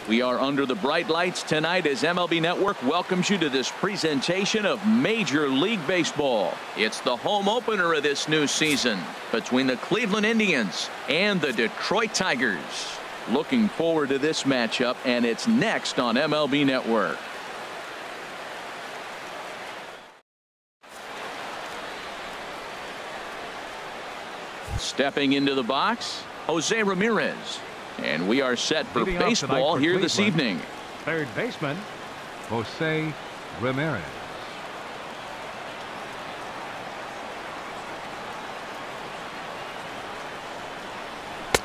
We are under the bright lights tonight as MLB Network welcomes you to this presentation of Major League Baseball. It's the home opener of this new season between the Cleveland Indians and the Detroit Tigers. Looking forward to this matchup, and it's next on MLB Network. Stepping into the box, Jose Ramirez. And we are set for baseball here this evening. Third baseman, Jose Ramirez.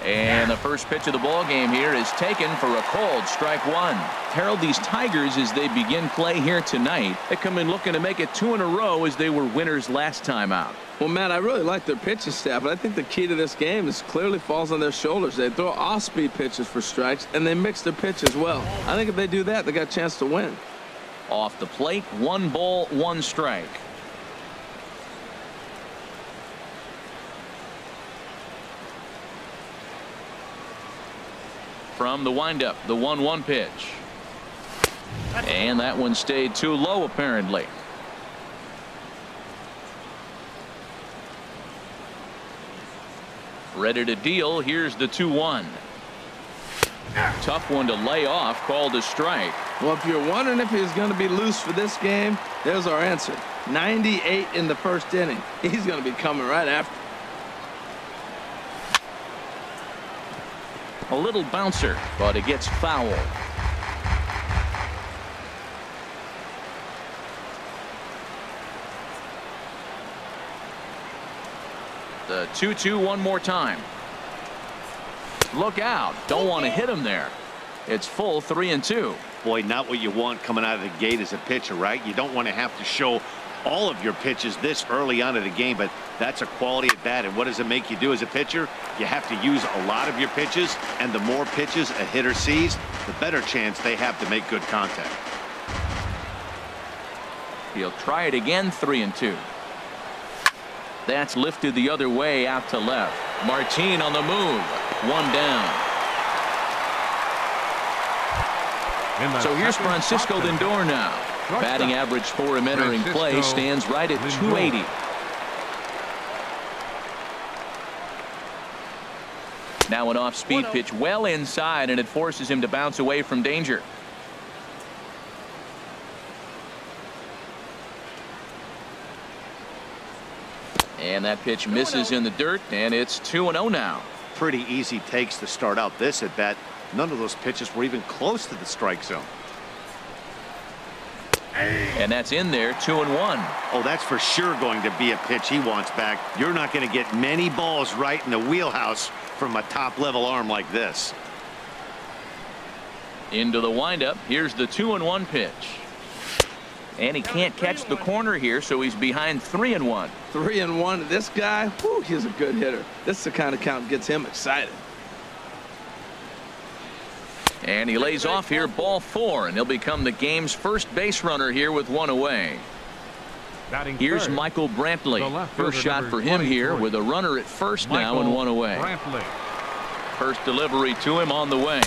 And the first pitch of the ball game here is taken for a called strike one. Harold, these Tigers, as they begin play here tonight, they come in looking to make it 2 in a row as they were winners last time out. Well, Matt, I really like their pitching staff, but I think the key to this game is clearly falls on their shoulders. They throw off-speed pitches for strikes, and they mix their pitch as well. I think if they do that, they got a chance to win. Off the plate, 1 ball, 1 strike. From the windup, the 1-1 pitch. And that one stayed too low, apparently. Ready to deal. Here's the 2-1. Tough one to lay off, called a strike. Well, if you're wondering if he's going to be loose for this game, there's our answer. 98 in the first inning. He's going to be coming right after. A little bouncer, but it gets foul. The 2-2 one more time. Look out. Don't want to hit him there. It's full 3-2. Boy, not what you want coming out of the gate as a pitcher, right? You don't want to have to show all of your pitches this early on in the game, but that's a quality at bat. And what does it make you do as a pitcher? You have to use a lot of your pitches, and the more pitches a hitter sees, the better chance they have to make good contact. He'll try it again. 3-2. That's lifted the other way out to left. Martin on the move. 1 down. So here's Francisco Lindor now. Batting average for him entering play stands right at 280. Now an off-speed pitch well inside, and it forces him to bounce away from danger. And that pitch misses in the dirt, and it's 2-0 now. Pretty easy takes to start out this at bat. None of those pitches were even close to the strike zone. And that's in there. 2-1. Oh, that's for sure going to be a pitch he wants back. You're not going to get many balls right in the wheelhouse from a top-level arm like this. Into the windup. Here's the 2-1 pitch. And he can't catch the corner here, so he's behind 3-1. 3-1. This guy, whew, he's a good hitter. This is the kind of count that gets him excited. And he lays off here, ball 4, and he'll become the game's first base runner here with 1 away. Here's Michael Brantley. First shot for him here with a runner at first now and 1 away. First delivery to him on the way.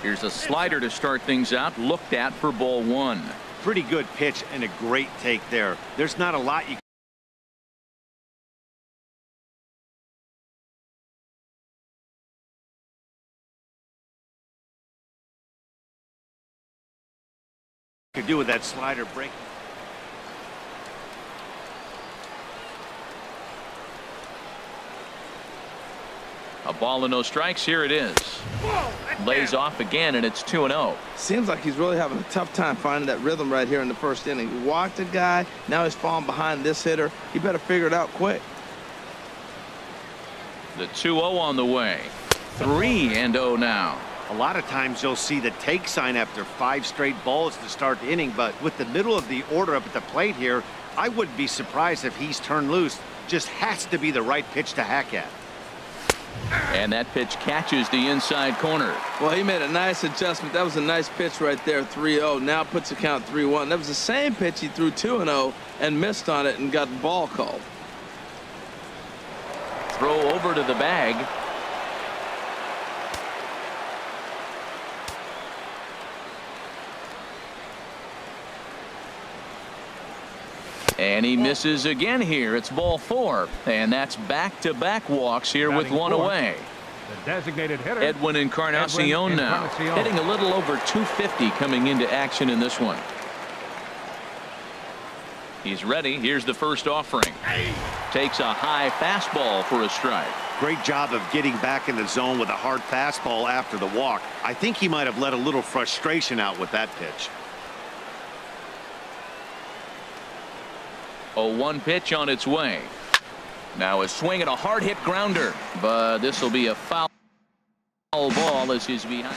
Here's a slider to start things out, looked at for ball 1. Pretty good pitch and a great take there. There's not a lot you could do with that slider break. A ball and no strikes. Here it is. Lays off again, and it's 2-0. Seems like he's really having a tough time finding that rhythm right here in the first inning. He walked a guy. Now he's falling behind this hitter. He better figure it out quick. The 2-0 on the way. 3-0 now. A lot of times you'll see the take sign after 5 straight balls to start the inning, but with the middle of the order up at the plate here, I wouldn't be surprised if he's turned loose. Just has to be the right pitch to hack at. And that pitch catches the inside corner. Well, he made a nice adjustment. That was a nice pitch right there. 3-0. Now puts the count 3-1. That was the same pitch he threw 2-0 and missed on it and got the ball called. Throw over to the bag. And he misses again here. It's ball 4. And that's back-to-back walks here with one away. The designated hitter, Edwin Encarnacion now. Hitting a little over 250 coming into action in this one. He's ready. Here's the first offering. Takes a high fastball for a strike. Great job of getting back in the zone with a hard fastball after the walk. I think he might have let a little frustration out with that pitch. 0-1 pitch on its way. Now a swing and a hard hit grounder, but this will be a foul ball as he's behind.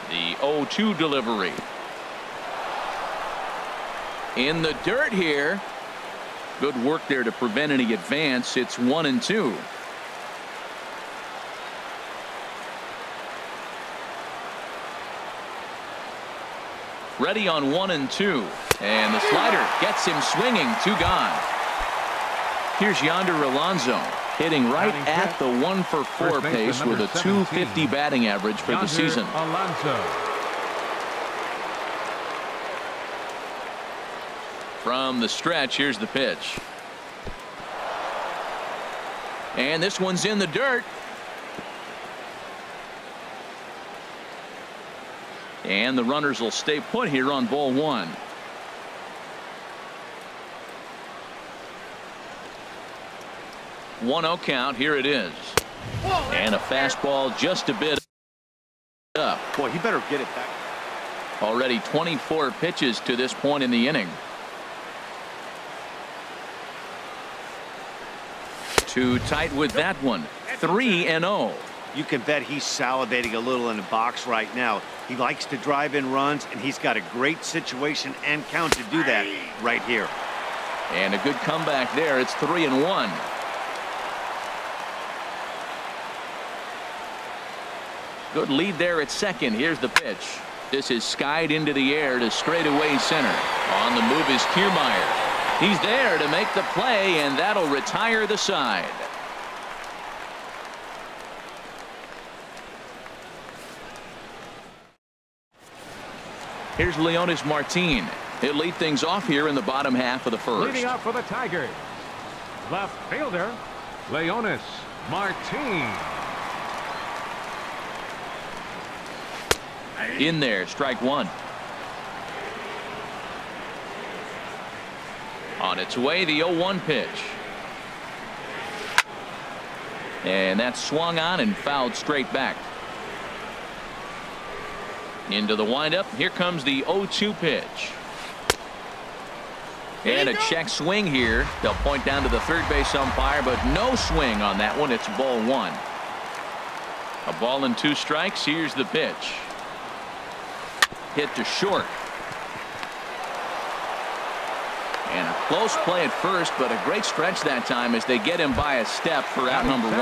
The 0-2 delivery. In the dirt here. Good work there to prevent any advance. It's 1-2. Ready on 1-2. And the slider gets him swinging. 2 gone. Here's Yonder Alonso hitting right at the 1-for-4 pace with a 250 batting average for the season. Alonso. From the stretch, here's the pitch. And this one's in the dirt. And the runners will stay put here on ball 1. One-oh count. Here it is. And a fastball just a bit up. Boy, he better get it back. Already 24 pitches to this point in the inning. Too tight with that one. 3-0. You can bet he's salivating a little in the box right now. He likes to drive in runs, and he's got a great situation and count to do that right here. And a good comeback there. It's 3-1. Good lead there at second. Here's the pitch. This is skied into the air to straightaway center. On the move is Kiermaier. He's there to make the play, and that'll retire the side. Here's Leonis Martin. He'll lead things off here in the bottom half of the first. Leading off for the Tigers, left fielder Leonis Martin. In there, strike 1. On its way, the 0-1 pitch. And that's swung on and fouled straight back. Into the windup. Here comes the 0-2 pitch. And a check swing here. They'll point down to the third base umpire, but no swing on that one. It's ball 1. A ball and 2 strikes. Here's the pitch. Hit to short. And a close play at first, but a great stretch that time as they get him by a step for out number 1.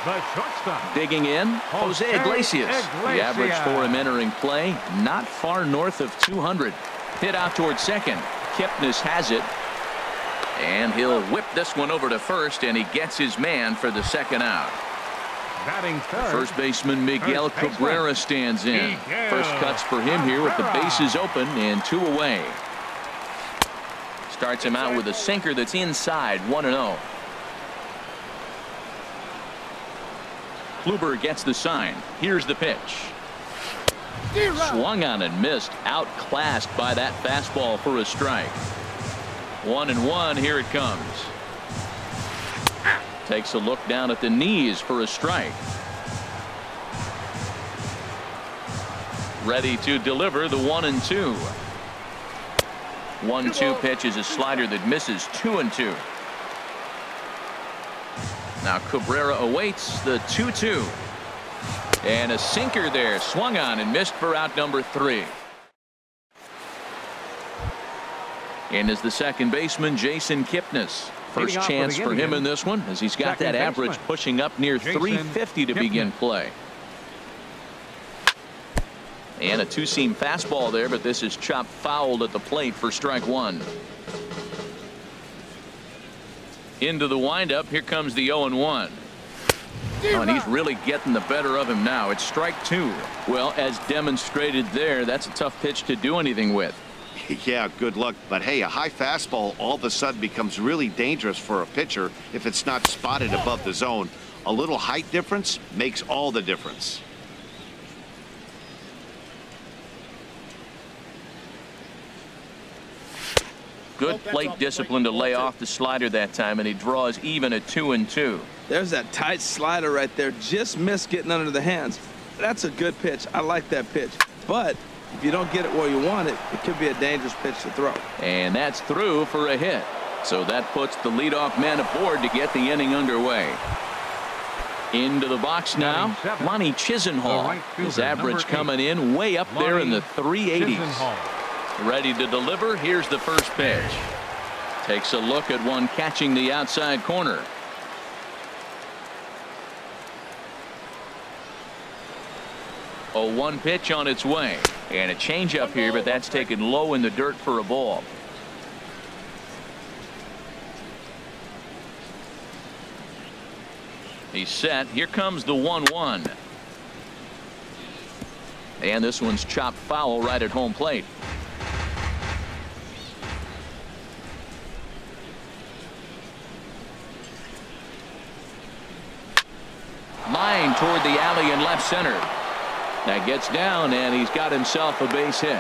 The shortstop. Digging in, Jose Iglesias. The average for him entering play, not far north of 200. Hit out towards second. Kipnis has it. And he'll whip this one over to first, and he gets his man for the second out. Batting third, first baseman Miguel Cabrera stands in. First cuts for him here with the bases open and 2 away. Starts him out with a sinker that's inside. 1-0. Kluber gets the sign. Here's the pitch. Swung on and missed. Outclassed by that fastball for a strike. 1-1. Here it comes. Takes a look down at the knees for a strike. Ready to deliver the 1-2. 1-2 pitch is a slider that misses. 2-2. Now Cabrera awaits the 2-2. And a sinker there, swung on and missed for out number 3. In is the second baseman Jason Kipnis. First chance for him in this one, as he's got that average pushing up near 350 to begin play. And a 2-seam fastball there, but this is chopped fouled at the plate for strike 1. Into the windup. Here comes the 0-1. Oh, and he's really getting the better of him now. It's strike 2. Well, as demonstrated there, that's a tough pitch to do anything with. Yeah, good luck. But hey, a high fastball all of a sudden becomes really dangerous for a pitcher if it's not spotted above the zone. A little height difference makes all the difference. Good plate discipline to lay off the slider that time, and he draws even at 2-2. There's that tight slider right there. Just missed getting under the hands. That's a good pitch. I like that pitch. But if you don't get it where you want it, it could be a dangerous pitch to throw. And that's through for a hit. So that puts the leadoff man aboard to get the inning underway. Into the box now, Lonnie Chisenhall. His average coming in way up there in the 380s. Ready to deliver. Here's the first pitch. Takes a look at one catching the outside corner. A 1 pitch on its way. And a changeup here, but that's taken low in the dirt for a ball. He's set. Here comes the 1-1. And this one's chopped foul right at home plate. Line toward the alley in left center. That gets down, and he's got himself a base hit.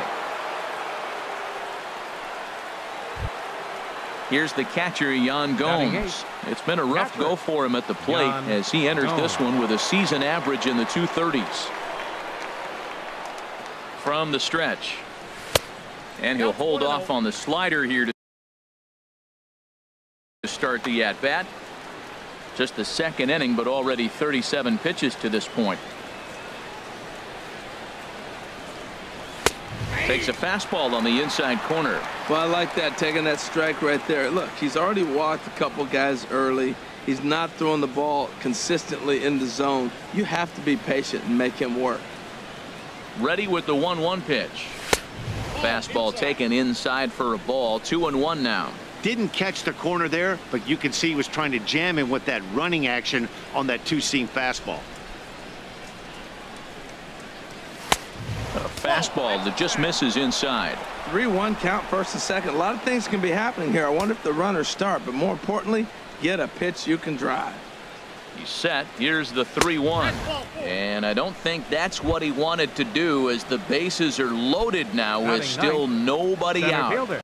Here's the catcher, Yan Gomes. It's been a rough go for him at the plate as he enters this one with a season average in the 230s. From the stretch. And he'll hold off on the slider here to start the at-bat. Just the second inning, but already 37 pitches to this point. Takes a fastball on the inside corner. Well, I like that, taking that strike right there. Look, he's already walked a couple guys early. He's not throwing the ball consistently in the zone. You have to be patient and make him work. Ready with the 1-1 pitch. Fastball taken inside for a ball. 2-1 now. Didn't catch the corner there, but you can see he was trying to jam him with that running action on that two-seam fastball. A fastball that just misses inside. 3-1 count, first and second. A lot of things can be happening here. I wonder if the runners start, but more importantly, get a pitch you can drive. He's set. Here's the 3-1. And I don't think that's what he wanted to do, as the bases are loaded now with still nobody out.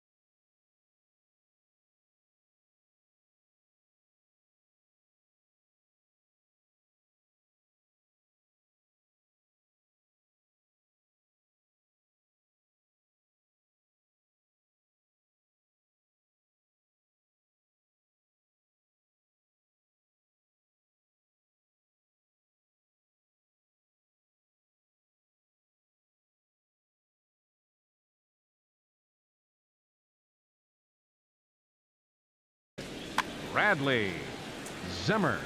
Bradley Zimmer.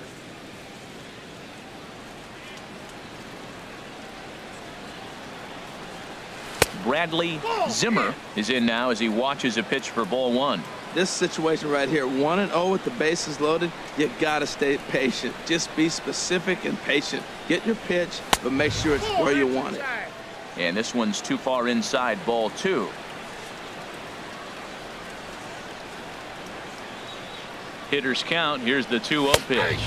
Bradley Zimmer is in now as he watches a pitch for ball 1. This situation right here, 1-0 with the bases loaded, you got to stay patient. Just be specific and patient. Get your pitch, but make sure it's where you want it. And this one's too far inside, ball 2. Hitters count. Here's the 2-0 pitch.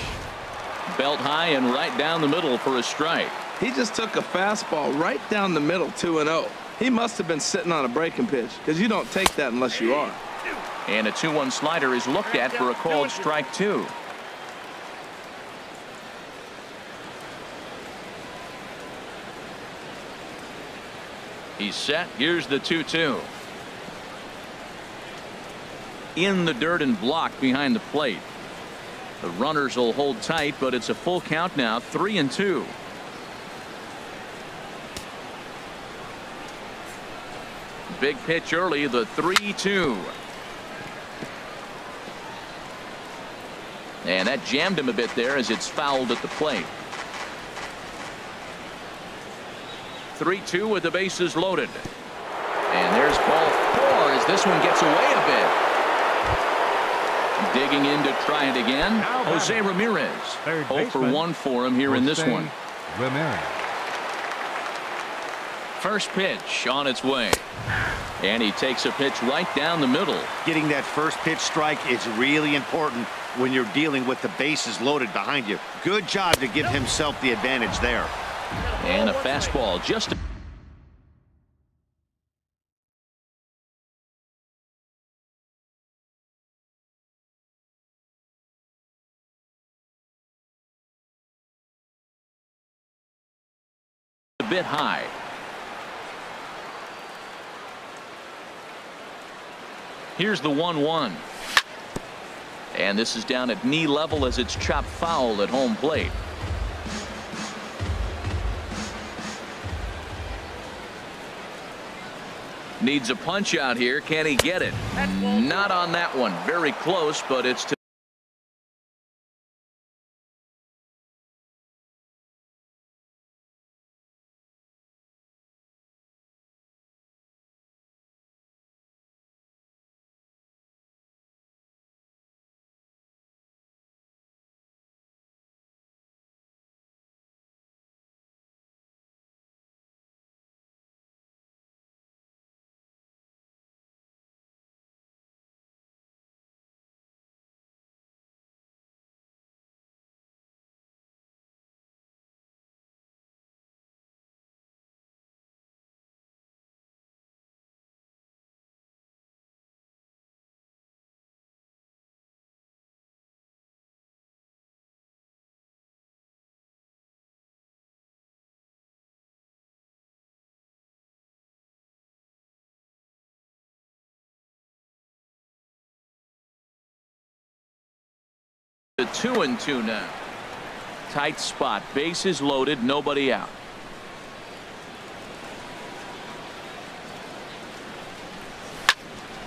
Belt high and right down the middle for a strike. He just took a fastball right down the middle, 2-0. He must have been sitting on a breaking pitch, because you don't take that unless you are. And a 2-1 slider is looked at for a called strike 2. He's set. Here's the 2-2. In the dirt and blocked behind the plate. The runners will hold tight, but it's a full count now, 3-2. Big pitch early, the 3-2. And that jammed him a bit there as it's fouled at the plate. 3-2 with the bases loaded. And there's ball 4 as this one gets away a bit. Digging in to try it again. Jose Ramirez. 0 for 1 for him here in this one. Ramirez. First pitch on its way. And he takes a pitch right down the middle. Getting that first pitch strike is really important when you're dealing with the bases loaded behind you. Good job to give himself the advantage there. And a fastball just a bit high. Here's the 1-1. And this is down at knee level as it's chopped foul at home plate. Needs a punch out here. Can he get it? Not on that one. Very close, but it's to the 2-2 now. Tight spot. Bases loaded. Nobody out.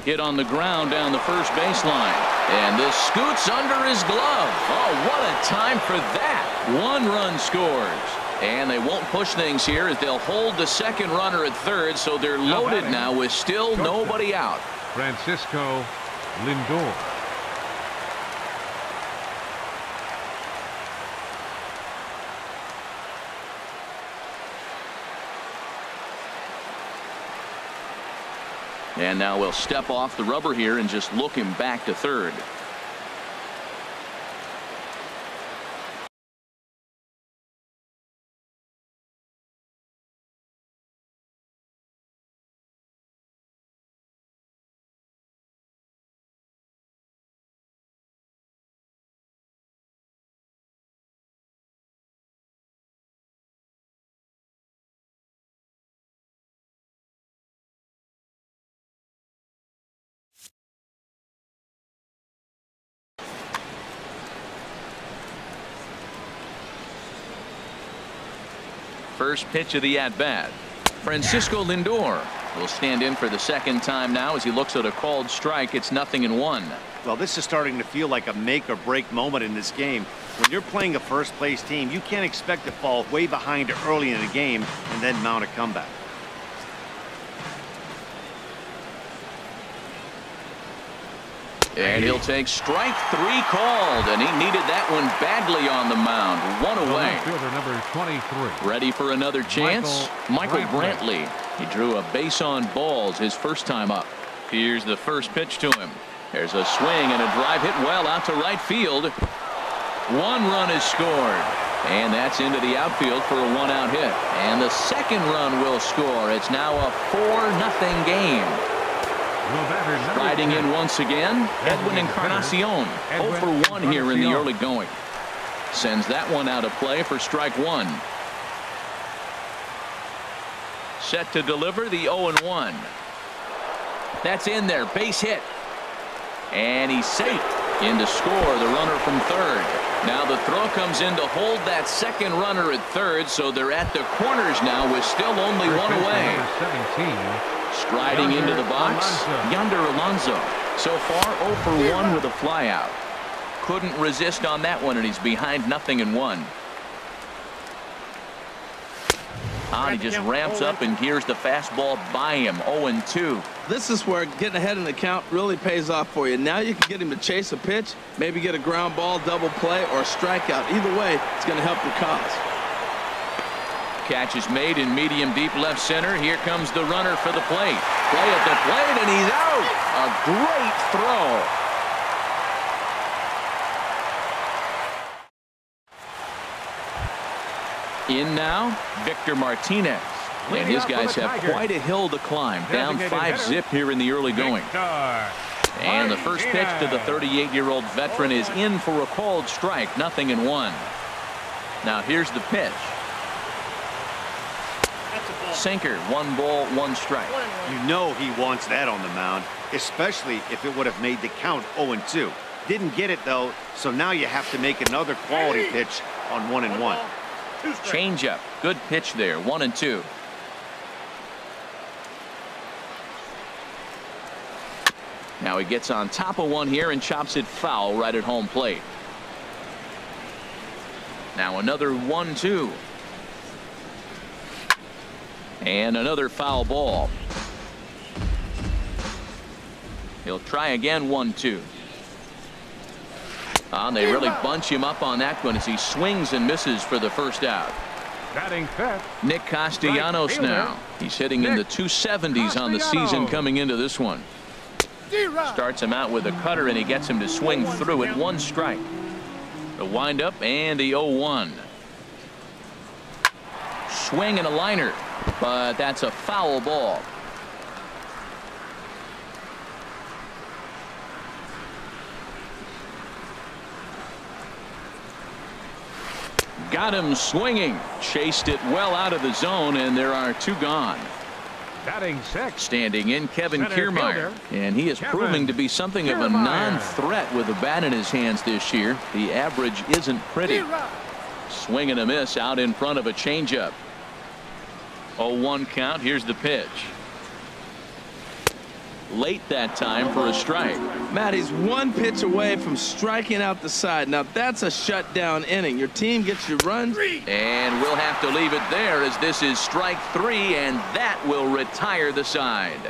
Hit on the ground down the first baseline. And this scoots under his glove. Oh, what a time for that. 1 run scores. And they won't push things here as they'll hold the second runner at third, so they're loaded now with still nobody out. Francisco Lindor. And now we'll step off the rubber here and just look him back to third. First pitch of the at-bat. Francisco Lindor will stand in for the second time now as he looks at a called strike. It's 0-1. Well, this is starting to feel like a make or break moment in this game. When you're playing a first place team, you can't expect to fall way behind early in the game and then mount a comeback. And he'll take strike 3 called, and he needed that one badly on the mound. 1 away. Fielder number 23. Ready for another chance? Michael Brantley. He drew a base on balls his first time up. Here's the first pitch to him. There's a swing and a drive hit well out to right field. 1 run is scored. And that's into the outfield for a 1-out hit. And the second run will score. It's now a 4-0 game. Riding in once again, Edwin Encarnacion. 0 for 1 here in the early going. Sends that one out of play for strike 1. Set to deliver the 0-1. That's in there. Base hit. And he's safe. In to score the runner from third. Now the throw comes in to hold that second runner at third, so they're at the corners now with still only 1 away. 17. Striding into the box, Yonder Alonso. So far 0 for 1 with a flyout. Couldn't resist on that one, and he's behind 0-1. He just ramps up, and here's the fastball by him. 0-2. This is where getting ahead in the count really pays off for you. Now you can get him to chase a pitch, maybe get a ground ball, double play, or a strikeout. Either way, it's going to help your cause. Catch is made in medium deep left center. Here comes the runner for the plate. Play at the plate, and he's out. A great throw. In now, Victor Martinez. And his guys have quite a hill to climb. Down 5-zip here in the early going. And the first pitch to the 38-year-old veteran is in for a called strike. 0-1. Now here's the pitch. Sinker. 1 ball, 1 strike. You know he wants that on the mound, especially if it would have made the count 0-2. Didn't get it, though, so now you have to make another quality pitch on 1-1. Changeup. Good pitch there. 1-2. Now he gets on top of one here and chops it foul right at home plate. Now another 1-2. And another foul ball. He'll try again. 1-2. They really bunch him up on that one as he swings and misses for the first out. Nick Castellanos now. He's hitting in the 270s on the season coming into this one. Starts him out with a cutter, and he gets him to swing through it. 1 strike. The windup and the 0-1. Swing and a liner, but that's a foul ball. Got him swinging. Chased it well out of the zone, and there are 2 gone. Batting 6. Standing in, Kevin Kiermaier, and he is proving to be something of a non-threat with a bat in his hands this year. The average isn't pretty. Swing and a miss out in front of a changeup. 0-1 count. Here's the pitch. Late that time for a strike. Matt, he's 1 pitch away from striking out the side. Now that's a shutdown inning. Your team gets your runs. And we'll have to leave it there as this is strike 3, and that will retire the side.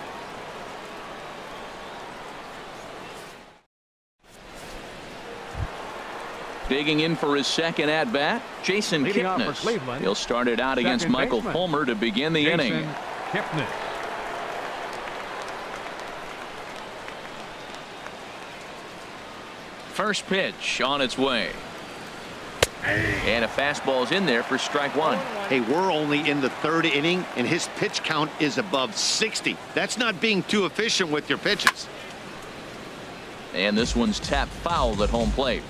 Digging in for his second at bat, Jason Kipnis. He'll start it out against Michael Fulmer to begin the inning. Kipnis. First pitch on its way. And a fastball's in there for strike 1. Hey, we're only in the 3rd inning, and his pitch count is above 60. That's not being too efficient with your pitches. And this one's tapped foul at home plate.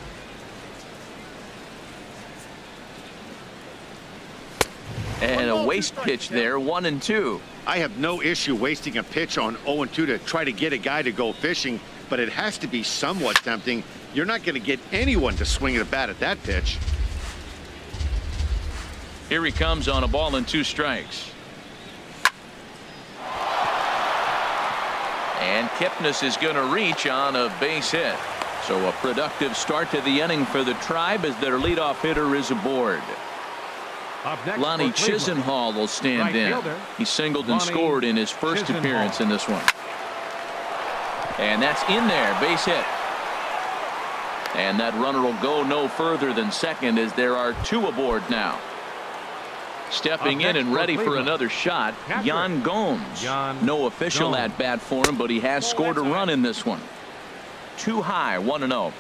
And a waste pitch there. 1-2. I have no issue wasting a pitch on 0-2 to try to get a guy to go fishing, but it has to be somewhat tempting. You're not going to get anyone to swing a bat at that pitch. Here he comes on a ball and 2 strikes. And Kipnis is going to reach on a base hit. So a productive start to the inning for the Tribe as their leadoff hitter is aboard. Lonnie Chisenhall will stand in. He singled and scored in his first appearance in this one. And that's in there. Base hit. And that runner will go no further than second as there are 2 aboard now. Stepping in and ready for another shot, Yan Gomes. No official at bat for him, but he has scored a run in this one. Too high. 1-0.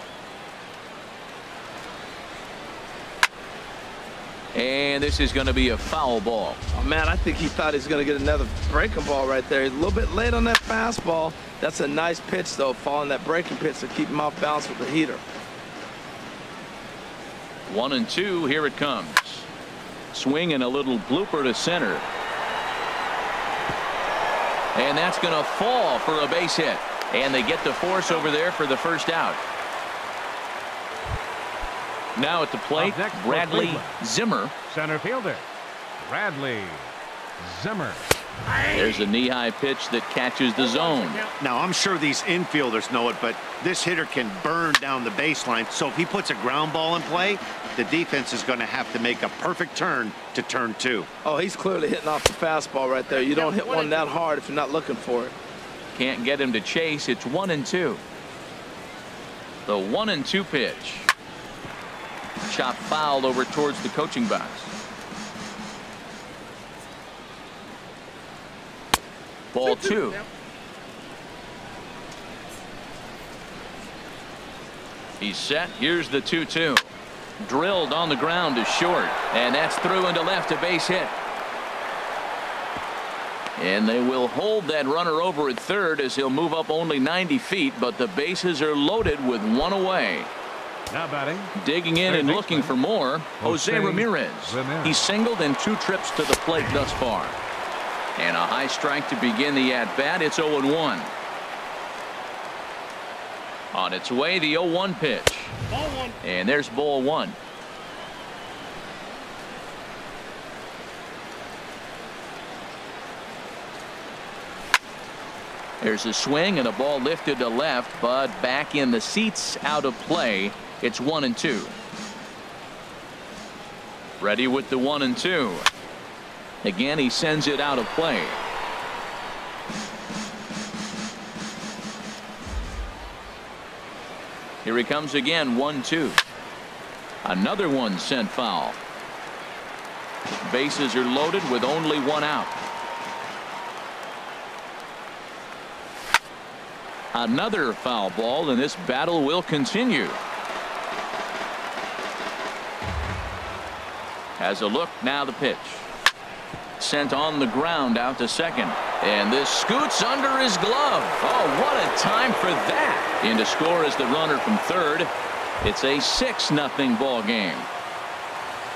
And this is going to be a foul ball. Oh, man, I think he thought he was going to get another breaking ball right there. He's a little bit late on that fastball. That's a nice pitch, though, following that breaking pitch to keep him off balance with the heater. 1-2. Here it comes. Swing and a little blooper to center. And that's going to fall for a base hit. And they get the force over there for the first out. Now at the plate, Bradley Zimmer. Center fielder, Bradley Zimmer. There's a knee-high pitch that catches the zone. Now, I'm sure these infielders know it, but this hitter can burn down the baseline. So if he puts a ground ball in play, the defense is going to have to make a perfect turn to turn 2. Oh, he's clearly hitting off the fastball right there. You don't hit one that hard if you're not looking for it. Can't get him to chase. It's 1-2. The 1-2 pitch. Shot fouled over towards the coaching box. Ball 2. He's set. Here's the 2-2. Drilled on the ground to short, and that's through into left, a base hit. And they will hold that runner over at third as he'll move up only 90 feet, but the bases are loaded with one away. Now batting. Digging in and looking for more, Jose Ramirez. He's singled in 2 trips to the plate thus far. And a high strike to begin the at-bat. It's 0-1. On its way, the 0-1 pitch. Ball 1. And there's ball 1. There's a swing and a ball lifted to left, but back in the seats, out of play. It's 1-2. Ready with the 1-2. Again, he sends it out of play. Here he comes again, 1-2. Another one sent foul. Bases are loaded with only one out. Another foul ball, and this battle will continue. Has a look, now the pitch. Sent on the ground out to second, and this scoots under his glove. Oh, what a time for that. In to score is the runner from third. It's a 6-0 ball game.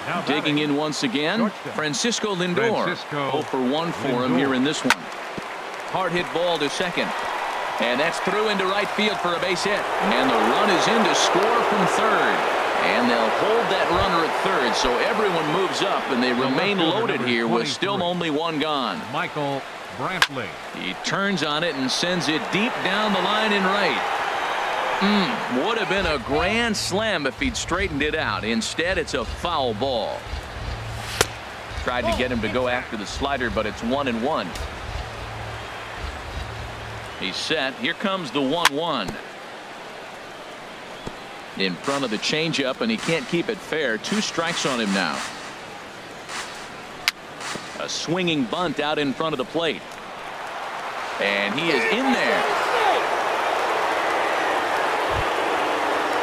Now digging in once again, Francisco Lindor. 0 for 1 for him here in this one. Hard hit ball to second, and that's through into right field for a base hit, and the run is in to score from third. And they'll hold that runner at third, so everyone moves up, and they remain loaded here with still only one gone. Michael Brantley. He turns on it and sends it deep down the line in right. Would have been a grand slam if he'd straightened it out. Instead, it's a foul ball. Tried to get him to go after the slider, but it's 1-1. He's set. Here comes the 1-1. In front of the changeup, and he can't keep it fair. 2 strikes on him now. A swinging bunt out in front of the plate, and he is in there.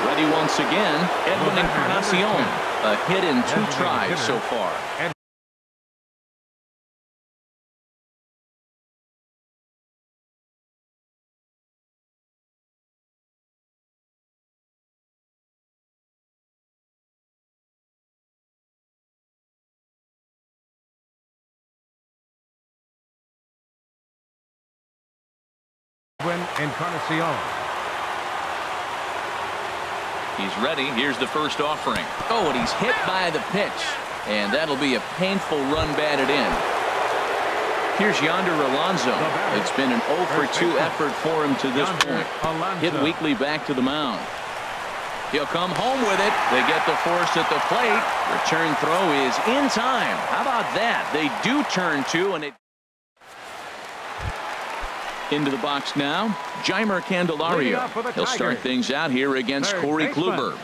Ready once again, Edwin Encarnacion. A hit in 2 tries so far. Encarnacion. He's ready. Here's the first offering. Oh, and he's hit by the pitch, and that'll be a painful run batted in. Here's Yonder Alonso. It's been an 0 for 2 effort for him to this point. Hit weakly back to the mound. He'll come home with it. They get the force at the plate. Return throw is in time. How about that? They do turn 2, and it into the box now, Jeimer Candelario. He'll start things out here against Corey Kluber.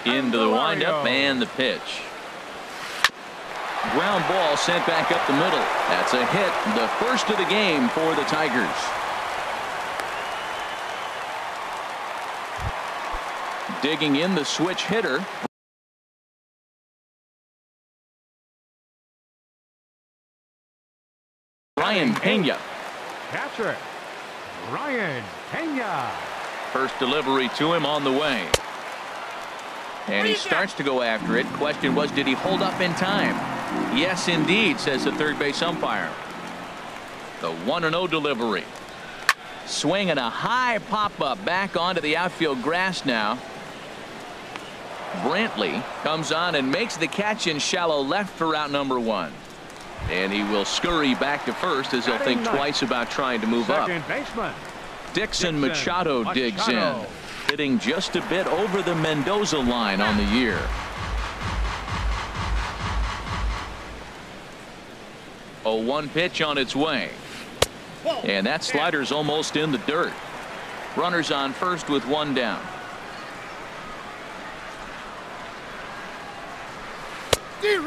Into the windup and the pitch. Ground ball sent back up the middle. That's a hit, the first of the game for the Tigers. Digging in the switch hitter. Ryan Pena. Catcher Ryan Pena. First delivery to him on the way, and he starts to go after it. Question was, did he hold up in time? Yes, indeed, says the third base umpire. The 1-0 delivery. Swing and a high pop-up back onto the outfield grass now. Brantley comes on and makes the catch in shallow left for out number 1. And he will scurry back to first as he'll think twice about trying to move up. Baseman. Dixon Machado digs in, hitting just a bit over the Mendoza line on the year. A 1 pitch on its way. And that slider's almost in the dirt. Runners on first with 1 down.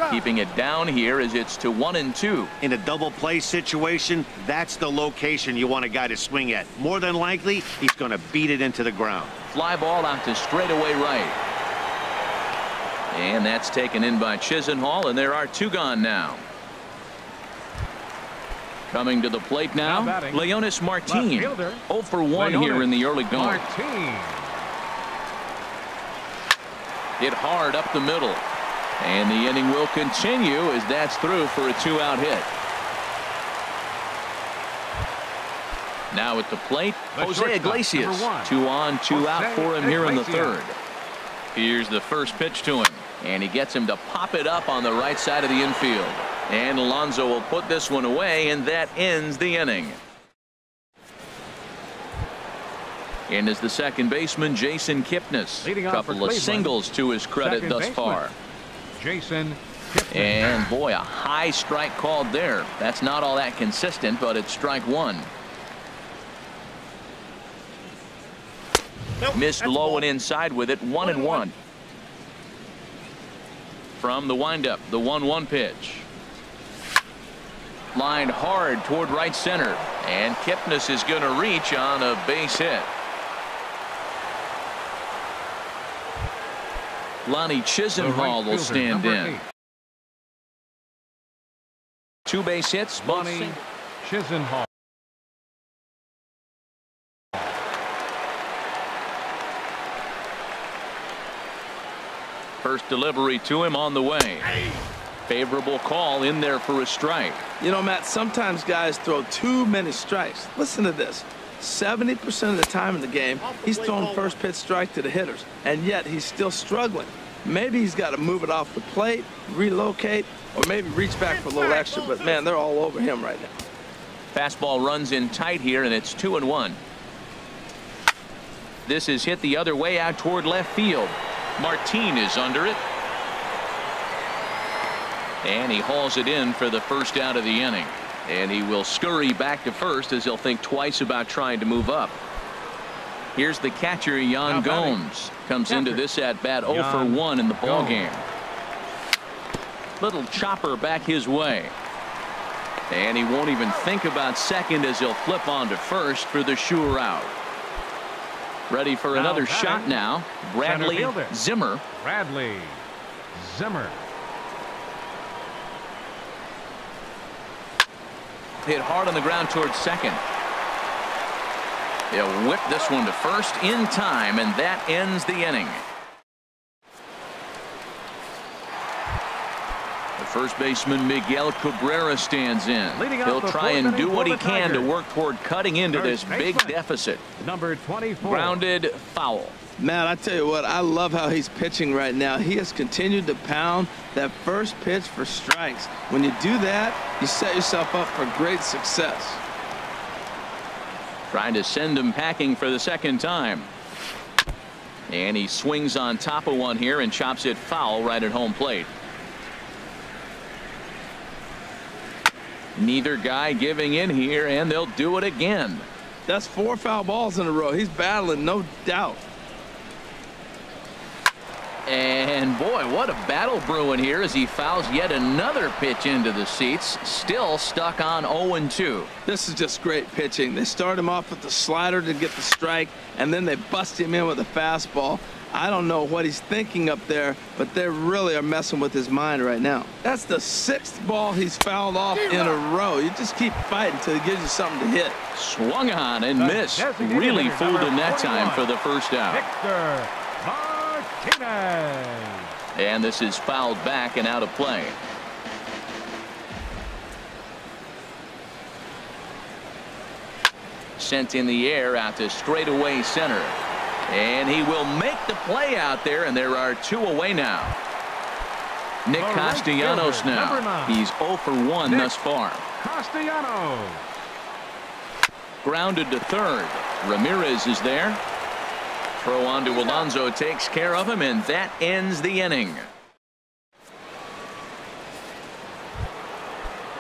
Keeping it down here as it's to 1-2. In a double play situation, that's the location you want a guy to swing at. More than likely, he's going to beat it into the ground. Fly ball out to straightaway right. And that's taken in by Chisenhall, and there are 2 gone now. Coming to the plate now, Leonis Martin. 0 for 1 here in the early going. Hit hard up the middle. And the inning will continue as that's through for a 2-out hit. Now at the plate, Jose Iglesias. 2 on, 2 out for him here in the 3rd. Here's the first pitch to him. And he gets him to pop it up on the right side of the infield. And Alonso will put this one away, and that ends the inning. And as the second baseman, Jason Kipnis. A couple of singles to his credit thus far. Jason Kipnis. And boy, a high strike called there. That's not all that consistent, but it's strike 1. Missed low and inside with it. 1-1. From the windup, the 1-1 pitch. Lined hard toward right center. And Kipnis is going to reach on a base hit. Lonnie Chisenhall will stand in. 2 base hits. Lonnie Chisenhall. First delivery to him on the way. Favorable call in there for a strike. You know, Matt, sometimes guys throw too many strikes. Listen to this. 70% of the time in the game, he's throwing first pitch strike to the hitters, and yet he's still struggling. Maybe he's got to move it off the plate, relocate, or maybe reach back for a little extra, but man, they're all over him right now. Fastball runs in tight here, and it's 2-1. This is hit the other way out toward left field. Martin is under it. And he hauls it in for the first out of the inning. And he will scurry back to first as he'll think twice about trying to move up. Here's the catcher, Yan Gomes. Comes into this at bat 0 for 1 in the ball game. Little chopper back his way. And he won't even think about second as he'll flip on to first for the sure out. Ready for another shot now. Bradley Zimmer. Bradley Zimmer. Hit hard on the ground towards second. He'll whip this one to first in time, and that ends the inning. The first baseman, Miguel Cabrera, stands in. He'll try and do what he can to work toward cutting into this big deficit. Number 24. Grounded foul. Matt, I tell you what, I love how he's pitching right now. He has continued to pound that first pitch for strikes. When you do that, you set yourself up for great success. Trying to send him packing for the second time. And he swings on top of one here and chops it foul right at home plate. Neither guy giving in here, and they'll do it again. That's 4 foul balls in a row. He's battling, no doubt. And boy, what a battle brewing here as he fouls yet another pitch into the seats. Still stuck on 0-2. This is just great pitching. They start him off with the slider to get the strike, and then they bust him in with a fastball. I don't know what he's thinking up there, but they really are messing with his mind right now. That's the 6th ball he's fouled off in a row. You just keep fighting until he gives you something to hit. Swung on and missed. Really fooled him that time for the first out. And this is fouled back and out of play. Sent in the air out to straightaway center. And he will make the play out there, and there are 2 away now. Nick Castellanos now. He's 0 for 1 thus far. Castellanos. Grounded to third. Ramirez is there. Throw on to Alonso takes care of him, and that ends the inning.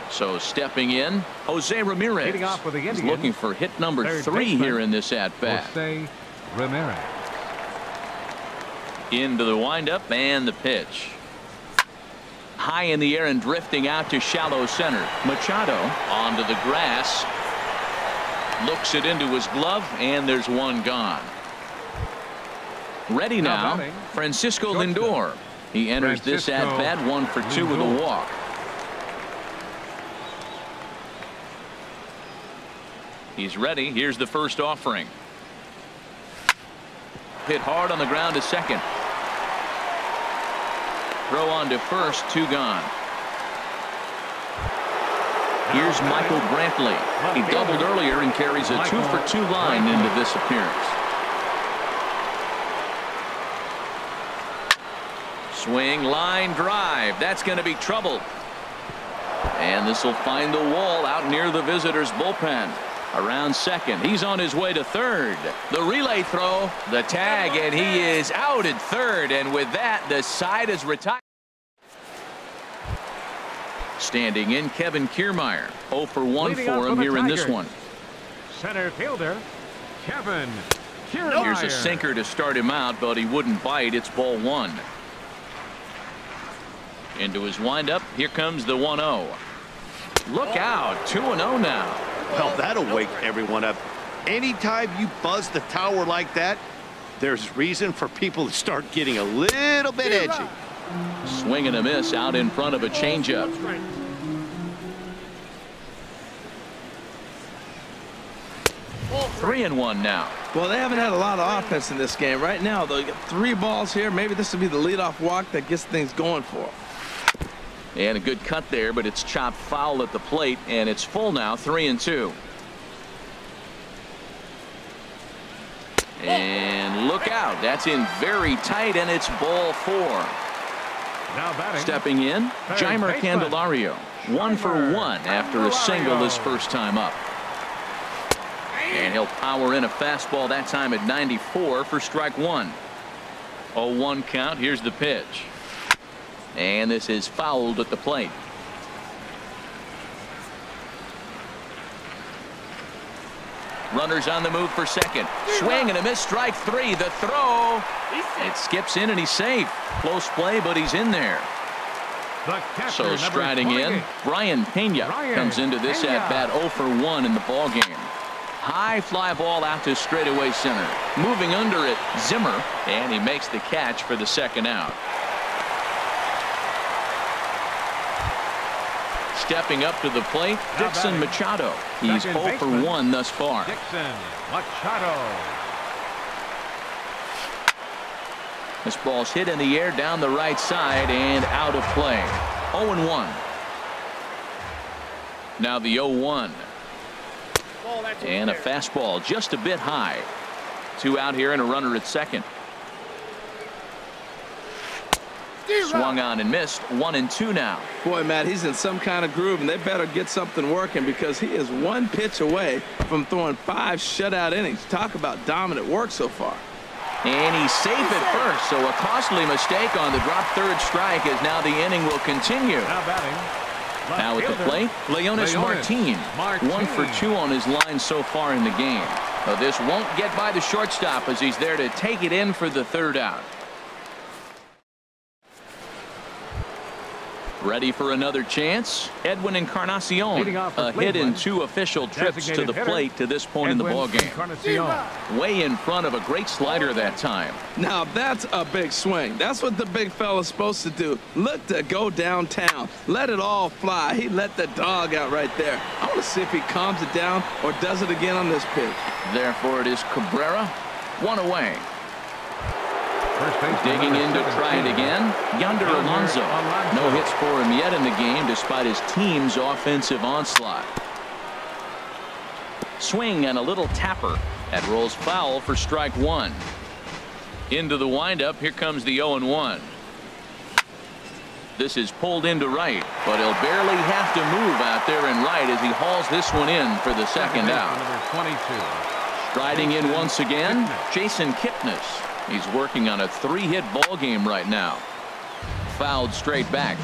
So stepping in, Jose Ramirez. He's looking for hit number 3 here in this at-bat. Jose Ramirez. Into the windup and the pitch. High in the air and drifting out to shallow center. Machado onto the grass. Looks it into his glove, and there's one gone. Ready now, Francisco Lindor. He enters this at-bat 1 for 2 with a walk. He's ready. Here's the first offering. Hit hard on the ground to second. Throw on to first, 2 gone. Here's Michael Brantley. He doubled earlier and carries a 2 for 2 line into this appearance. Swing, line, drive. That's going to be trouble. And this will find the wall out near the visitors' bullpen. Around second. He's on his way to third. The relay throw, the tag, and he is out at third. And with that, the side is retired. Standing in, Kevin Kiermaier. 0 for 1 for him here in this one. Center fielder, Kevin Kiermaier. Here's a sinker to start him out, but he wouldn't bite. It's ball 1. Into his windup. Here comes the 1-0. Look out. 2-0 now. Well, that'll wake everyone up. Anytime you buzz the tower like that, there's reason for people to start getting a little bit edgy. Swing and a miss out in front of a changeup. Three and one now. Well, they haven't had a lot of offense in this game. Right now, they'll get 3 balls here. Maybe this will be the leadoff walk that gets things going for them. And a good cut there, but it's chopped foul at the plate, and it's full now, 3-2. And look out. That's in very tight, and it's ball 4. Now batting. Stepping in, Jeimer Candelario. 1 for 1 after a single his first time up. And he'll power in a fastball that time at 94 for strike 1. 0-1 count. Here's the pitch. And this is fouled at the plate. Runners on the move for second. Swing and a miss, strike 3. The throw. It skips in and he's safe. Close play, but he's in there. So striding in, Brian Pena comes into this at bat 0 for 1 in the ball game. High fly ball out to straightaway center. Moving under it, Zimmer, and he makes the catch for the second out. Stepping up to the plate, Dixon Machado. He's 0 for 1 thus far. Dixon Machado. This ball's hit in the air down the right side and out of play. 0-1. Now the 0-1. And a fastball just a bit high. 2 out here and a runner at second. Swung on and missed. 1-2 now. Boy, Matt, he's in some kind of groove, and they better get something working because he is 1 pitch away from throwing 5 shutout innings. Talk about dominant work so far. And he's safe at first, so a costly mistake on the drop third strike as now the inning will continue. Now batting. Now at the plate, Leonis Martin. 1 for 2 on his line so far in the game. But this won't get by the shortstop as he's there to take it in for the third out. Ready for another chance? Edwin Encarnacion. A hit in 2 official trips to the plate to this point in the ballgame. Way in front of a great slider that time. Now that's a big swing. That's what the big fella's supposed to do. Look to go downtown. Let it all fly. He let the dog out right there. I want to see if he calms it down or does it again on this pitch. Therefore it is Cabrera. 1 away. Digging in to try it again, Yonder Alonso. No hits for him yet in the game despite his team's offensive onslaught. Swing and a little tapper. That rolls foul for strike 1. Into the windup. Here comes the 0-1. This is pulled into right, but he'll barely have to move out there in right as he hauls this one in for the second out. Number 22. Striding in once again, Jason Kipnis. He's working on a 3-hit ball game right now. Fouled straight back.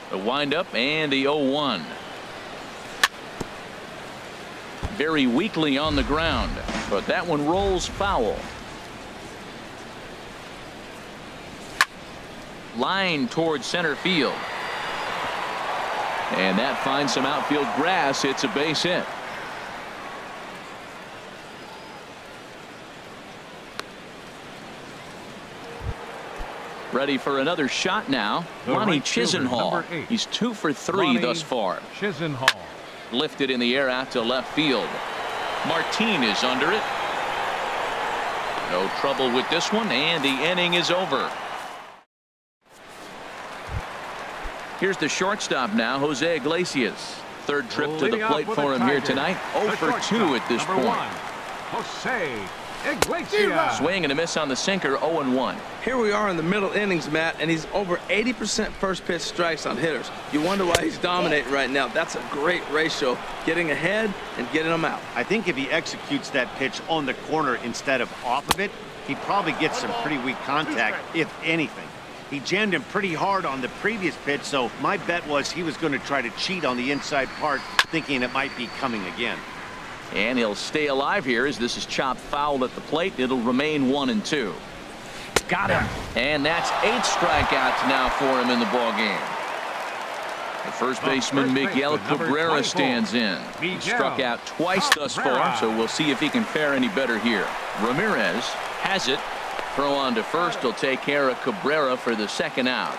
The windup and the 0-1. Very weakly on the ground, but that one rolls foul. Line towards center field. And that finds some outfield grass. It's a base hit. Ready for another shot now. Lonnie Chisenhall. He's 2 for 3 thus far. Chisenhall. Lifted in the air out to left field. Martin is under it. No trouble with this one, and the inning is over. Here's the shortstop now, Jose Iglesias. Third trip to the plate for him here tonight. 0 for 2 at this point. Jose Iglesias. Swing and a miss on the sinker, 0-1. Here we are in the middle innings, Matt, and he's over 80% first pitch strikes on hitters. You wonder why he's dominating right now. That's a great ratio, getting ahead and getting them out. I think if he executes that pitch on the corner instead of off of it, he probably gets some pretty weak contact, if anything. He jammed him pretty hard on the previous pitch, so my bet was he was going to try to cheat on the inside part, thinking it might be coming again. And he'll stay alive here as this is chopped foul at the plate. It'll remain 1-2. Got him. And that's 8 strikeouts now for him in the ball game. The first baseman Miguel Cabrera stands in. He struck out twice thus far, so we'll see if he can fare any better here. Ramirez has it. Throw on to first. He'll take care of Cabrera for the second out.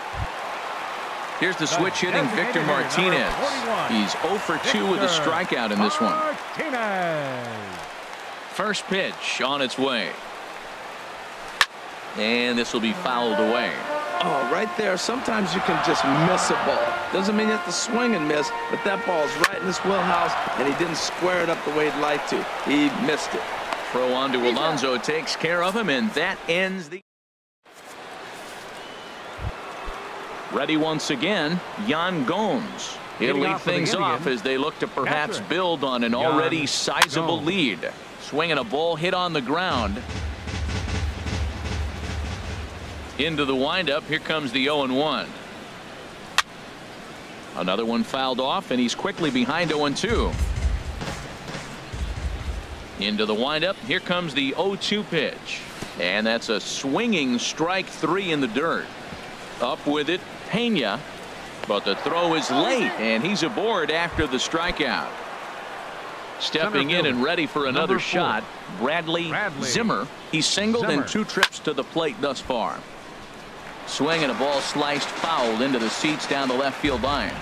Here's the switch hitting Victor Martinez. He's 0 for 2 with a strikeout in this one. First pitch on its way. And this will be fouled away. Oh, right there. Sometimes you can just miss a ball. Doesn't mean you have to swing and miss, but that ball's right in his wheelhouse, and he didn't square it up the way he'd like to. He missed it. Throw on to Alonso takes care of him, and that ends the. Ready once again, Yan Gomes. He'll lead things off as they look to perhaps build on an already sizable lead. Swinging a ball hit on the ground. Into the windup. Here comes the 0-1. Another one fouled off, and he's quickly behind 0-2. Into the windup. Here comes the 0-2 pitch. And that's a swinging strike 3 in the dirt. Up with it, Pena. But the throw is late, and he's aboard after the strikeout. Stepping in and ready for another shot, Bradley Zimmer. He's singled in 2 trips to the plate thus far. Swing and a ball sliced foul into the seats down the left field line.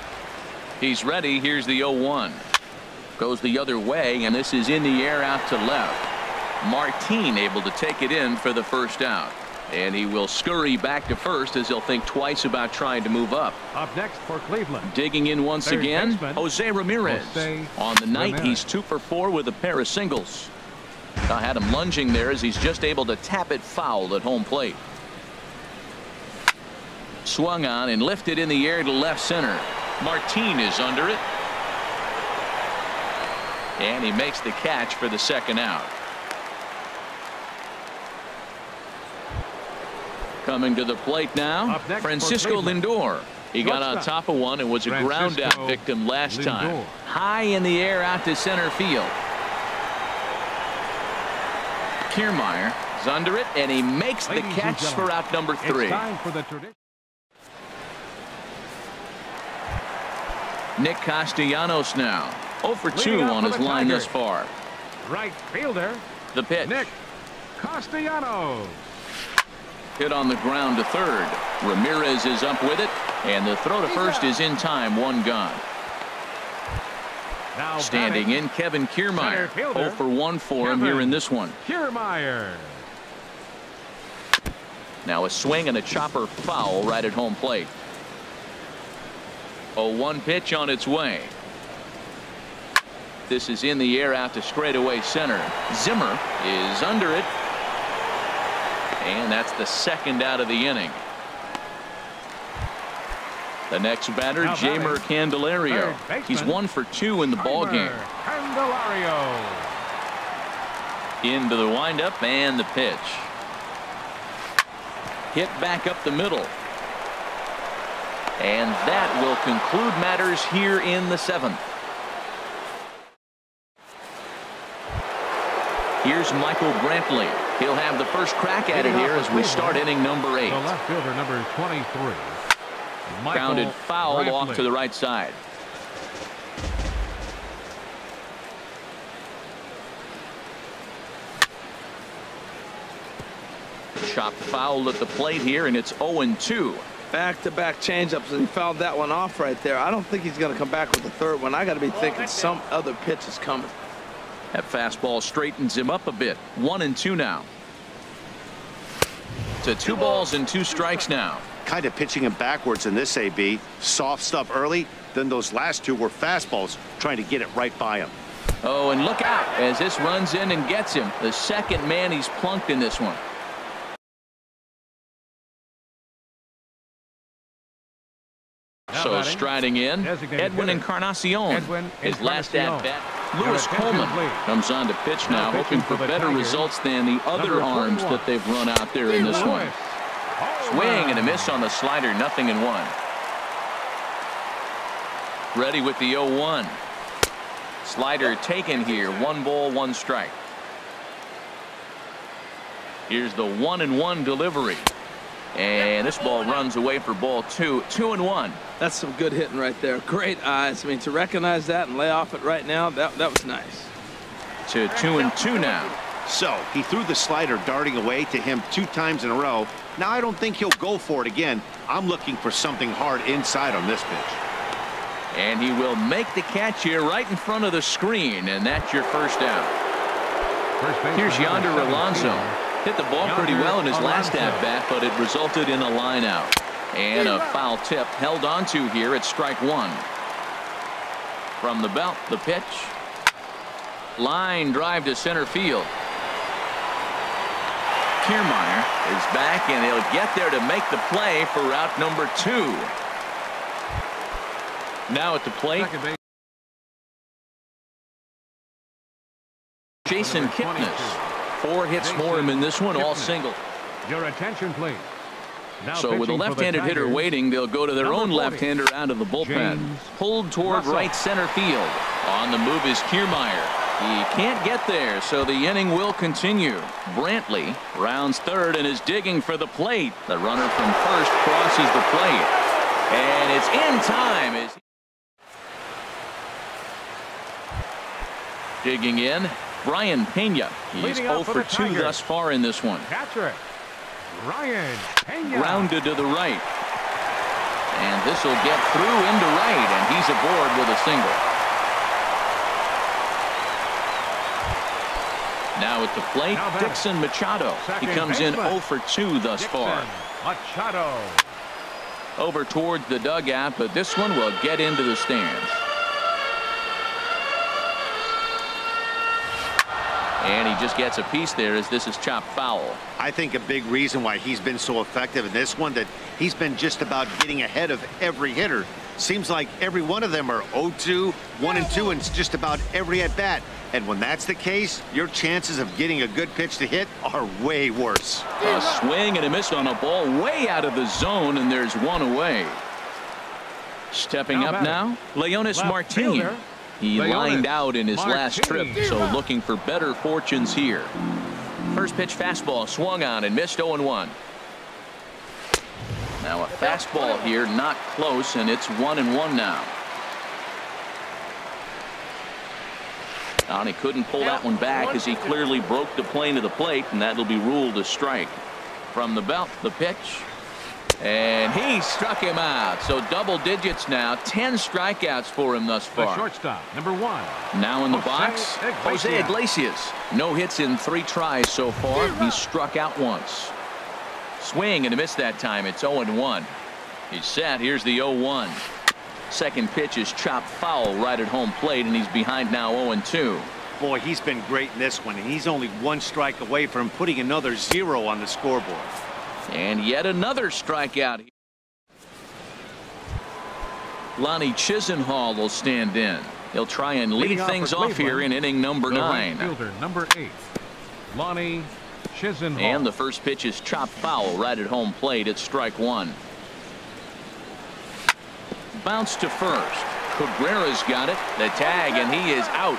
He's ready. Here's the 0-1. Goes the other way, and this is in the air out to left. Martin able to take it in for the first out. And he will scurry back to first as he'll think twice about trying to move up. Up next for Cleveland. Digging in once again, Jose Ramirez. On the night, he's 2 for 4 with a pair of singles. I had him lunging there as he's just able to tap it foul at home plate. Swung on and lifted in the air to left center. Martin is under it. And he makes the catch for the second out. Coming to the plate now, Francisco Lindor. He got on top of one and was a ground out victim last time. High in the air out to center field. Kiermaier is under it, and he makes the catch for out number 3. Nick Castellanos now 0 for 2 on his line thus far. Right fielder. The pitch. Nick Castellanos. Hit on the ground to third. Ramirez is up with it, and the throw to first is in time. 1 gone. Now standing in, Kevin Kiermaier. 0 for 1 for him here in this one. Kiermaier. Now a swing and a chopper foul right at home plate. 0-1 pitch on its way. This is in the air out to straightaway center. Zimmer is under it. And that's the second out of the inning. The next batter, Jamer Candelario. He's 1 for 2 in the ball game. Candelario. Into the windup and the pitch. Hit back up the middle. And that will conclude matters here in the 7th. Here's Michael Brantley. He'll have the first crack at it here as we start inning number 8. The left fielder, number 23. Grounded foul off to the right side. Chopped foul at the plate here, and it's 0-2. Back-to-back changeups, and he fouled that one off right there. I don't think he's going to come back with the third one. I got to be thinking some other pitch is coming. That fastball straightens him up a bit. 1-2 now. To 2 balls and 2 strikes now. Kind of pitching him backwards in this AB. Soft stuff early, then those last 2 were fastballs trying to get it right by him. Oh, and look out as this runs in and gets him. The second man he's plunked in this one. So striding in, Edwin Encarnacion. His last at-bat. Lewis Coleman comes on to pitch now, hoping for better results than the other arms that they've run out there in this one. Swing and a miss on the slider, 0-1. Ready with the 0-1. Slider taken here, 1 ball, 1 strike. Here's the 1-1 delivery. And this ball runs away for ball 2. 2-1. That's some good hitting right there. Great eyes. I mean, to recognize that and lay off it right now, that was nice. To 2-2 now. So he threw the slider darting away to him 2 times in a row. Now I don't think he'll go for it again. I'm looking for something hard inside on this pitch. And he will make the catch here right in front of the screen, and that's your first out. Here's Yonder Alonso. Hit the ball pretty well in his last at-bat, but it resulted in a line out. And a foul tip held onto here at strike 1. From the belt, the pitch. Line drive to center field. Kiermaier is back, and he'll get there to make the play for route number 2. Now at the plate, Jason Kipnis. 4 hits for him in this one, all single. Your attention, please. So with a left-handed hitter waiting, they'll go to their own left-hander out of the bullpen. Pulled toward right center field. On the move is Kiermaier. He can't get there, so the inning will continue. Brantley rounds third and is digging for the plate. The runner from first crosses the plate. And it's in time. Digging in, Brian Pena. He's 0 for 2 thus far in this one. Catcher, Brian Pena. Grounded to the right. And this will get through into right, and he's aboard with a single. Now at the plate, Dixon Machado. He comes in 0 for 2 thus far. Machado. Over towards the dugout, but this one will get into the stands. And he just gets a piece there as this is chopped foul. I think a big reason why he's been so effective in this one, that he's been just about getting ahead of every hitter. Seems like every one of them are 0-2, 1-2, and it's just about every at-bat. And when that's the case, your chances of getting a good pitch to hit are way worse. A swing and a miss on a ball way out of the zone, and there's one away. Stepping up now, Leonis Martin. He lined out in his last trip, so looking for better fortunes here. First pitch fastball swung on and missed 0-1. Now a fastball here, not close, and it's 1-1 now. And he couldn't pull that one back as he clearly broke the plane of the plate, and that'll be ruled a strike. From the belt, the pitch. And he struck him out. So double digits now. 10 strikeouts for him thus far. The shortstop, number 1. Now in the box, Jose Iglesias. No hits in 3 tries so far. He's struck out once. Swing and a miss that time. It's 0-1. He's set. Here's the 0-1. Second pitch is chopped foul right at home plate, and he's behind now 0-2. Boy, he's been great in this one, and he's only 1 strike away from putting another 0 on the scoreboard. And yet another strikeout. Lonnie Chisenhall will stand in. He'll try and lead things off here in inning number 9. Right fielder, number 8, Lonnie Chisenhall. And the first pitch is chopped foul right at home plate. It's strike 1. Bounce to first. Cabrera's got it. The tag, and he is out.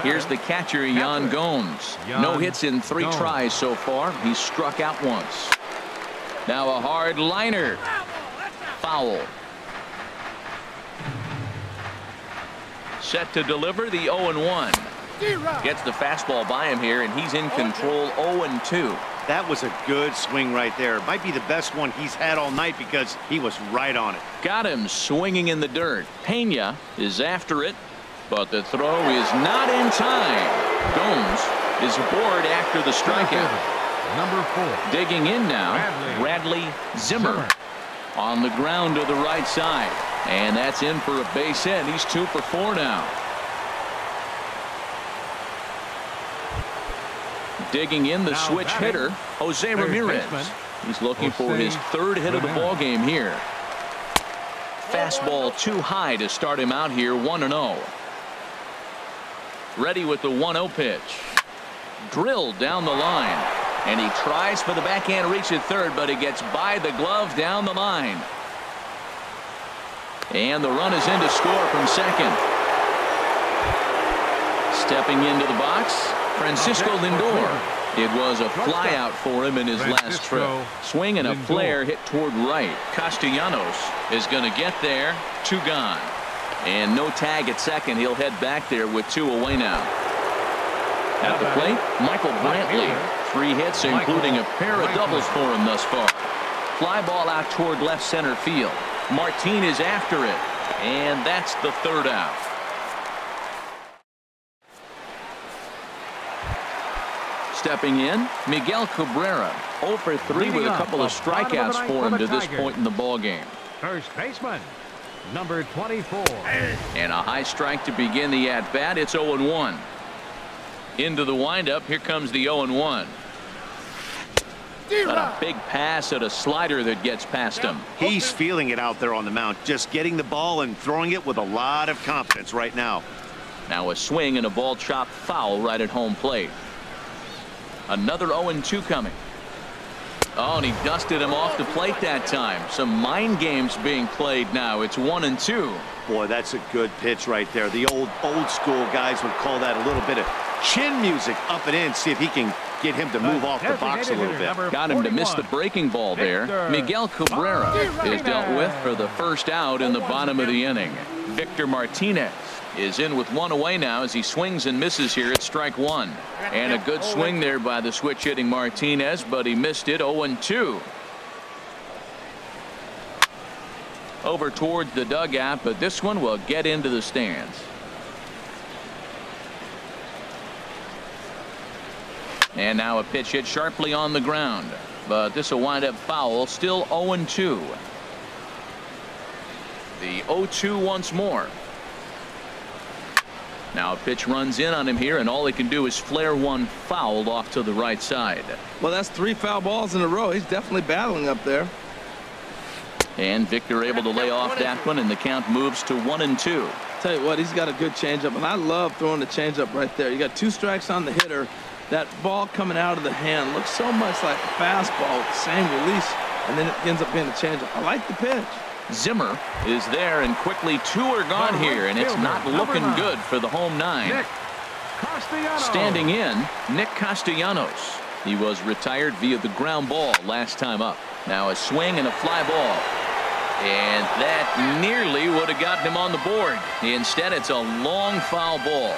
Here's the catcher, Yan Gomes. No hits in 3 tries so far. He's struck out once. Now a hard liner. Foul. Set to deliver the 0-1. Gets the fastball by him here, and he's in control. 0-2. That was a good swing right there. Might be the best one he's had all night because he was right on it. Got him swinging in the dirt. Pena is after it, but the throw is not in time. Gomes is aboard after the strikeout. Number 4. Digging in now, Bradley Zimmer. On the ground to the right side. And that's in for a base hit. He's 2 for 4 now. Digging in the switch hitter, Jose Ramirez. He's looking for his 3rd hit of the ball game here. Fastball too high to start him out here. 1-0. Ready with the 1-0 pitch. Drilled down the line. And he tries for the backhand reach at third, but it gets by the glove down the line. And the run is in to score from second. Stepping into the box, Francisco Lindor. It was a flyout for him in his last trip. Swing and a flare hit toward right. Castellanos is going to get there. 2 gone. And no tag at second. He'll head back there with 2 away now. At the plate, Michael Brantley. 3 hits, including a pair of doubles for him thus far. Fly ball out toward left center field. Martin is after it. And that's the 3rd out. Stepping in, Miguel Cabrera. 0 for 3 with a couple of strikeouts for him to this point in the ball game. First baseman, number 24. And a high strike to begin the at-bat. It's 0-1. Into the windup. Here comes the 0-1. But a big pass at a slider that gets past him. He's feeling it out there on the mound. Just getting the ball and throwing it with a lot of confidence right now. Now a swing and a ball chopped foul right at home plate. Another 0-2 coming. Oh, and he dusted him off the plate that time. Some mind games being played now. It's 1-2. Boy, that's a good pitch right there. The old school guys would call that a little bit of chin music up and in. See if he can get him to move off the box a little bit. Got him to miss the breaking ball there. Miguel Cabrera is dealt with for the first out in the bottom of the inning. Victor Martinez is in with 1 away now as he swings and misses here at strike 1. And a good swing there by the switch hitting Martinez, but he missed it. 0-2. Over towards the dugout, but this one will get into the stands. And now a pitch hit sharply on the ground, but this will wind up foul. Still 0-2. The 0-2 once more. Now a pitch runs in on him here, and all he can do is flare one foul off to the right side. Well, that's 3 foul balls in a row. He's definitely battling up there. And Victor able to lay off that one, and the count moves to 1-2. Tell you what, he's got a good changeup, and I love throwing the changeup right there. You got 2 strikes on the hitter. That ball coming out of the hand looks so much like a fastball with the same release, and then it ends up being a changeup. I like the pitch. Zimmer is there, and quickly 2 are gone here, and it's not looking good for the home 9. Standing in, Nick Castellanos. He was retired via the ground ball last time up. Now a swing and a fly ball. And that nearly would have gotten him on the board. Instead, it's a long foul ball.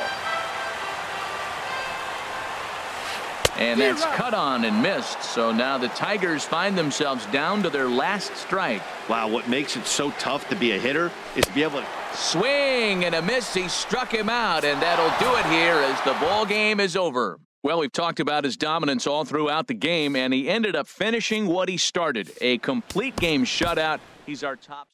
And that's cut on and missed. So now the Tigers find themselves down to their last strike. Wow, what makes it so tough to be a hitter is to be able to swing and a miss. He struck him out, and that'll do it here as the ball game is over. Well, we've talked about his dominance all throughout the game, and he ended up finishing what he started. A complete game shutout. He's our top